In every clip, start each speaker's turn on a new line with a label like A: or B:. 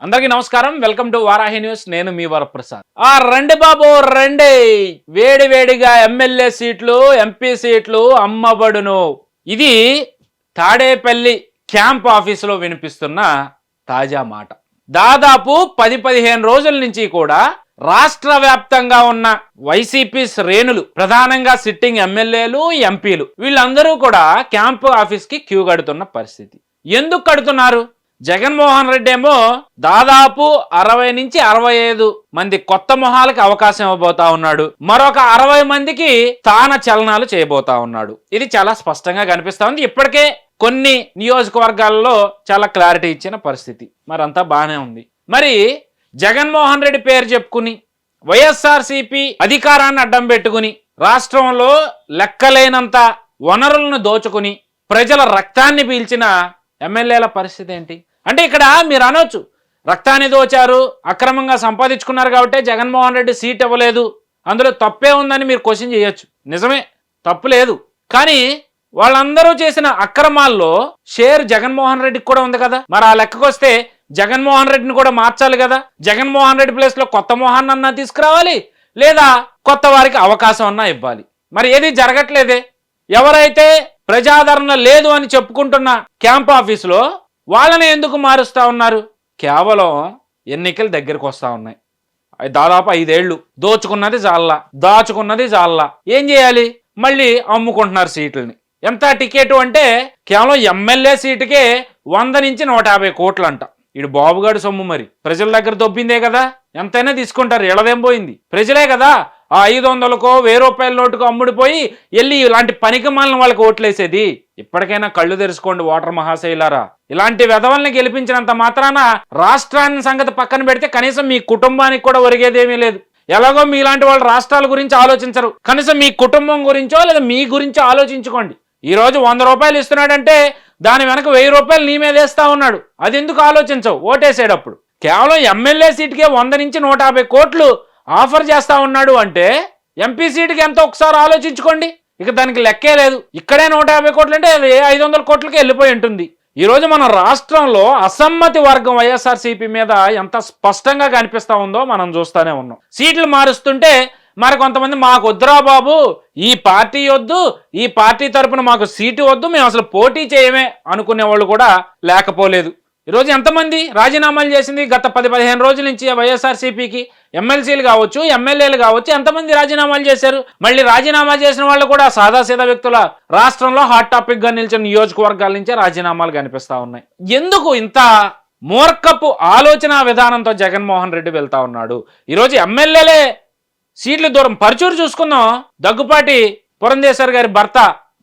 A: అందరికీ నమస్కారం. Welcome to Varahi news. నేను మీ వరప్రసాద్. రండి బాబు రండి, వేడి వేడిగా ఎమ్మెల్యే సీట్లు, ఎంపీ సీట్లు అమ్మబడును. ఇది తాడేపల్లి క్యాంప్ ఆఫీసులో వినిపిస్తున్న తాజా మాట. దాదాపు 10-15 రోజుల నుంచి కూడా రాష్ట్ర వ్యాప్తంగా ఉన్న వైసీపీ శ్రేణులు, ప్రధానంగా సిట్టింగ్ ఎమ్మెల్యేలు, ఎంపీలు, వీళ్ళందరూ కూడా క్యాంప్ ఆఫీస్ కి క్యూ కడుతున్న పరిస్థితి. ఎందుకు కడుతున్నారు? జగన్మోహన్ రెడ్డి ఏమో దాదాపు 60 నుంచి 65 మంది కొత్త మొహాలకు అవకాశం ఇవ్వబోతా ఉన్నాడు. మరొక 60 మందికి స్థాన చలనాలు చేయబోతా ఉన్నాడు. ఇది చాలా స్పష్టంగా కనిపిస్తా ఉంది. ఇప్పటికే కొన్ని నియోజకవర్గాల్లో చాలా క్లారిటీ ఇచ్చిన పరిస్థితి. మరంతా బాగానే ఉంది. మరి జగన్మోహన్ రెడ్డి పేరు చెప్పుకుని వైఎస్ఆర్సీపీ అధికారాన్ని అడ్డం పెట్టుకుని రాష్ట్రంలో లెక్కలేనంత వనరులను దోచుకుని ప్రజల రక్తాన్ని పీల్చిన ఎమ్మెల్యేల పరిస్థితి ఏంటి అంటే, ఇక్కడ మీరు అనొచ్చు, రక్తాన్ని దోచారు, అక్రమంగా సంపాదించుకున్నారు కాబట్టి జగన్మోహన్ రెడ్డి సీట్ ఇవ్వలేదు, అందులో తప్పే ఉందని మీరు క్వశ్చన్ చేయొచ్చు. నిజమే, తప్పు లేదు. కానీ వాళ్ళందరూ చేసిన అక్రమాల్లో షేర్ జగన్మోహన్ రెడ్డికి కూడా ఉంది కదా. మరి ఆ లెక్కకు వస్తే జగన్మోహన్ రెడ్డిని కూడా మార్చాలి కదా. జగన్మోహన్ రెడ్డి ప్లేస్ లో కొత్త మోహన్ అన్నా తీసుకురావాలి, లేదా కొత్త వారికి అవకాశం అన్నా ఇవ్వాలి. మరి ఏది జరగట్లేదే. ఎవరైతే ప్రజాదరణ లేదు అని చెప్పుకుంటున్న క్యాంప్ ఆఫీసులో వాళ్ళని ఎందుకు మారుస్తా ఉన్నారు? కేవలం ఎన్నికలు దగ్గరకు వస్తా ఉన్నాయి. దాదాపు 5 ఏళ్ళు దోచుకున్నది జాల్లా, దాచుకున్నది జాల్లా. ఏం చేయాలి? మళ్ళీ అమ్ముకుంటున్నారు సీట్లని. ఎంత టికెట్ అంటే కేవలం ఎమ్మెల్యే సీటుకే 100 నుంచి 150 కోట్లు అంట. ఇడు బాబుగాడు సొమ్ము. మరి ప్రజల దగ్గర దొబ్బిందే కదా, ఎంతైనా తీసుకుంటారు. ఎడదేం పోయింది? ప్రజలే కదా ఆ 500కో 1000 రూపాయల నోటుకు అమ్ముడిపోయి వెళ్ళి ఇలాంటి పనికి మాలిన వాళ్ళకి ఓట్లేసేది. ఇప్పటికైనా కళ్ళు తెరుచుకోండి ఓటర్ మహాశైలారా. ఇలాంటి వెధవల్ని గెలిపించినంత మాత్రాన రాష్ట్రాన్ని సంగతి పక్కన పెడితే కనీసం మీ కుటుంబానికి కూడా ఒరిగేదేమీ లేదు. ఎలాగో మీలాంటి వాళ్ళు రాష్ట్రాల గురించి ఆలోచించరు. కనీసం మీ కుటుంబం గురించో లేదా మీ గురించో ఆలోచించుకోండి. ఈ రోజు 100 రూపాయలు ఇస్తున్నాడంటే దాని వెనక 1000 రూపాయలు నీ మీద వేస్తా ఉన్నాడు. అది ఎందుకు ఆలోచించవు ఓటేసేటప్పుడు? కేవలం ఎమ్మెల్యే సీటుకే 100 నుంచి 150 కోట్లు ఆఫర్ చేస్తా ఉన్నాడు అంటే ఎంపీ సీటుకి ఎంత ఒకసారి ఆలోచించుకోండి. ఇక దానికి లెక్కే లేదు. ఇక్కడే 150 కోట్లు అంటే 500 కోట్లకి వెళ్ళిపోయి ఉంటుంది. ఈ రోజు మన రాష్ట్రంలో అసమ్మతి వర్గం వైఎస్ఆర్సీపీ మీద ఎంత స్పష్టంగా కనిపిస్తా ఉందో మనం చూస్తూనే ఉన్నాం. సీట్లు మారుస్తుంటే మరి కొంతమంది మాకు వద్దురా బాబు, ఈ పార్టీ వద్దు, ఈ పార్టీ తరపున మాకు సీటు వద్దు, మేము అసలు పోటీ చేయమే అనుకునే వాళ్ళు కూడా లేకపోలేదు. ఈరోజు ఎంతమంది రాజీనామాలు చేసింది గత 10-15 రోజుల నుంచి వైఎస్ఆర్సీపీకి? ఎమ్మెల్సీలు కావచ్చు, ఎమ్మెల్యేలు కావచ్చు, ఎంతమంది రాజీనామాలు చేశారు? మళ్ళీ రాజీనామా చేసిన వాళ్ళు కూడా సాదాసీదా వ్యక్తుల రాష్ట్రంలో హాట్ టాపిక్ గా నిలిచిన నియోజకవర్గాల నుంచే రాజీనామాలు కనిపిస్తా ఉన్నాయి. ఎందుకు ఇంత మూర్ఖపు ఆలోచన విధానంతో జగన్మోహన్ రెడ్డి వెళ్తా ఉన్నాడు? ఈరోజు ఎమ్మెల్యేలే సీట్లు దూరం. పరుచూరు చూసుకుందాం, దగ్గుపాటి పురంధేశ్వర్ గారి భర్త,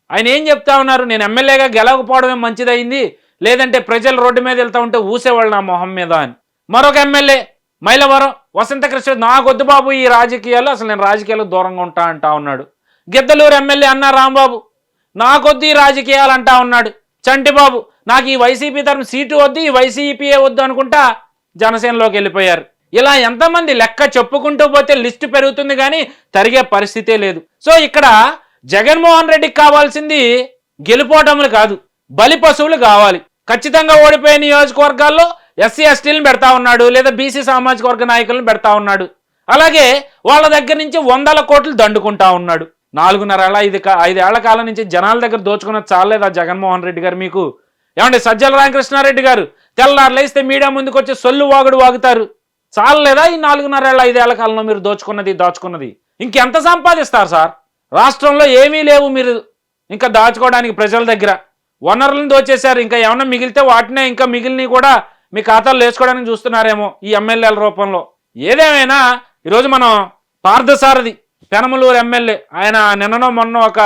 A: ఆయన ఏం చెప్తా ఉన్నారు? నేను ఎమ్మెల్యేగా గెలవకపోవడమే మంచిదైంది, లేదంటే ప్రజలు రోడ్డు మీద వెళ్తా ఉంటే ఊసేవాళ్ళు నా మొహం మీద అని. మరొక ఎమ్మెల్యే మైలవరం వసంతకృష్ణ, నాకొద్దు బాబు ఈ రాజకీయాలు, అసలు నేను రాజకీయాలు దూరంగా ఉంటా అంటా ఉన్నాడు. గిద్దలూరు ఎమ్మెల్యే అన్న రాంబాబు, నాకొద్దు ఈ రాజకీయాలు అంటా ఉన్నాడు. చంటిబాబు, నాకు ఈ వైసీపీ తరఫున సీటు వద్దు, ఈ వైసీపీయే వద్దు అనుకుంటా జనసేనలోకి వెళ్ళిపోయారు. ఇలా ఎంతమంది లెక్క చెప్పుకుంటూ పోతే లిస్టు పెరుగుతుంది కానీ తరిగే పరిస్థితే లేదు. సో ఇక్కడ జగన్మోహన్ రెడ్డికి కావాల్సింది గెలుపోవటములు కాదు, బలి పశువులు కావాలి. ఖచ్చితంగా ఓడిపోయే నియోజకవర్గాల్లో ఎస్సీ ఎస్టీలను పెడతా ఉన్నాడు, లేదా బీసీ సామాజిక వర్గ నాయకులను పెడతా ఉన్నాడు. అలాగే వాళ్ళ దగ్గర నుంచి 100 కోట్లు దండుకుంటా ఉన్నాడు. 4.5 ఏళ్ల కాలం నుంచి జనాల దగ్గర దోచుకున్న చాలేదా జగన్మోహన్ రెడ్డి గారు మీకు? ఏమంటే సజ్జల రామకృష్ణారెడ్డి గారు తెల్లారు లేస్తే మీడియా ముందుకు వచ్చి సొల్లు వాగుడు వాగుతారు. చాలలేదా ఈ 4.5 ఏళ్ల కాలంలో మీరు దాచుకున్నది? ఇంకెంత సంపాదిస్తారు సార్? రాష్ట్రంలో ఏమీ లేవు మీరు ఇంకా దాచుకోవడానికి. ప్రజల దగ్గర వనరులను దోచేశారు. ఇంకా ఏమన్నా మిగిలితే వాటినే ఇంకా మిగిలినవి కూడా మీ ఖాతాలో వేసుకోవడానికి చూస్తున్నారేమో ఈ ఎమ్మెల్యేల రూపంలో. ఏదేమైనా ఈరోజు మనం పార్థసారథి పెనమలూరు ఎమ్మెల్యే, ఆయన నిన్ననో మొన్న ఒక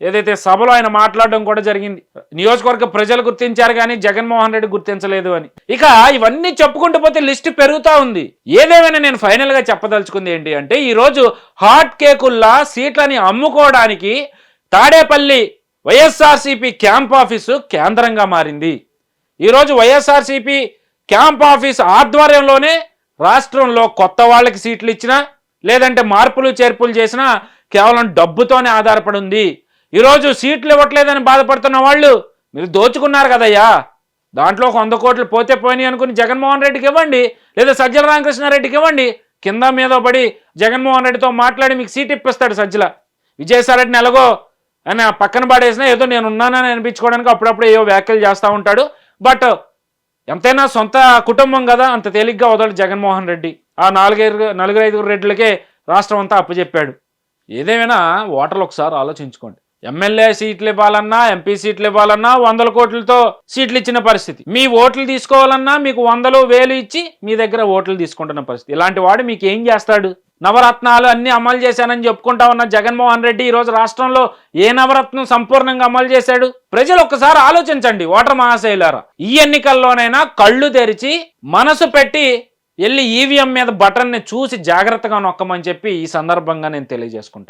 A: ఏదైతే సభలో ఆయన మాట్లాడడం కూడా జరిగింది. నియోజకవర్గ ప్రజలు గుర్తించారు కానీ జగన్మోహన్ రెడ్డి గుర్తించలేదు అని. ఇక ఇవన్నీ చెప్పుకుంటూ పోతే లిస్టు పెరుగుతా ఉంది. ఏదేమైనా నేను ఫైనల్ గా చెప్పదలుచుకుంది ఏంటి అంటే, ఈ రోజు హాట్ కేకుల్లా సీట్లని అమ్ముకోవడానికి తాడేపల్లి వైఎస్ఆర్సీపీ క్యాంప్ ఆఫీసు కేంద్రంగా మారింది. ఈరోజు వైఎస్ఆర్సీపీ క్యాంప్ ఆఫీస్ ఆధ్వర్యంలోనే రాష్ట్రంలో కొత్త వాళ్ళకి సీట్లు ఇచ్చినా, లేదంటే మార్పులు చేర్పులు చేసినా కేవలం డబ్బుతోనే ఆధారపడి ఉంది. ఈరోజు సీట్లు ఇవ్వట్లేదని బాధపడుతున్న వాళ్ళు, మీరు దోచుకున్నారు కదయ్యా, దాంట్లో 100 కోట్లు పోతే పోయినాయి అనుకుని జగన్మోహన్ రెడ్డికి ఇవ్వండి, లేదా సజ్జల రామకృష్ణారెడ్డికి ఇవ్వండి. కింద మీద పడి జగన్మోహన్ రెడ్డితో మాట్లాడి మీకు సీట్ ఇప్పిస్తాడు సజ్జల. విజయసాయిరెడ్డిని ఎలాగో ఆయన పక్కన పడేసినా ఏదో నేను ఉన్నానని అనిపించుకోవడానికి అప్పుడప్పుడు ఏవో వ్యాఖ్యలు చేస్తూ ఉంటాడు. బట్ ఎంతైనా సొంత కుటుంబం కదా, అంత తేలిగ్గా వదలడు జగన్మోహన్ రెడ్డి. ఆ నలుగురు ఐదుగురు రెడ్లకే రాష్ట్రం అంతా అప్పచెప్పాడు. ఏదేమైనా ఓటర్లు ఒకసారి ఆలోచించుకోండి. ఎమ్మెల్యే సీట్లు ఇవ్వాలన్నా, ఎంపీ సీట్లు ఇవ్వాలన్నా 100 కోట్లతో సీట్లు ఇచ్చిన పరిస్థితి. మీ ఓట్లు తీసుకోవాలన్నా మీకు 100,000 1000 ఇచ్చి మీ దగ్గర ఓట్లు తీసుకుంటున్న పరిస్థితి. ఇలాంటి వాడు మీకు ఏం చేస్తాడు? నవరత్నాలు అన్ని అమలు చేశానని చెప్పుకుంటా ఉన్న జగన్మోహన్ రెడ్డి ఈరోజు రాష్ట్రంలో ఏ నవరత్నం సంపూర్ణంగా అమలు చేశాడు? ప్రజలు ఒక్కసారి ఆలోచించండి ఓటర్ మహాశైలారా. ఈ ఎన్నికల్లోనైనా కళ్ళు తెరిచి మనసు పెట్టి వెళ్ళి ఈవీఎం మీద బటన్ని చూసి జాగ్రత్తగా నొక్కమని చెప్పి ఈ సందర్భంగా నేను తెలియజేసుకుంటాను.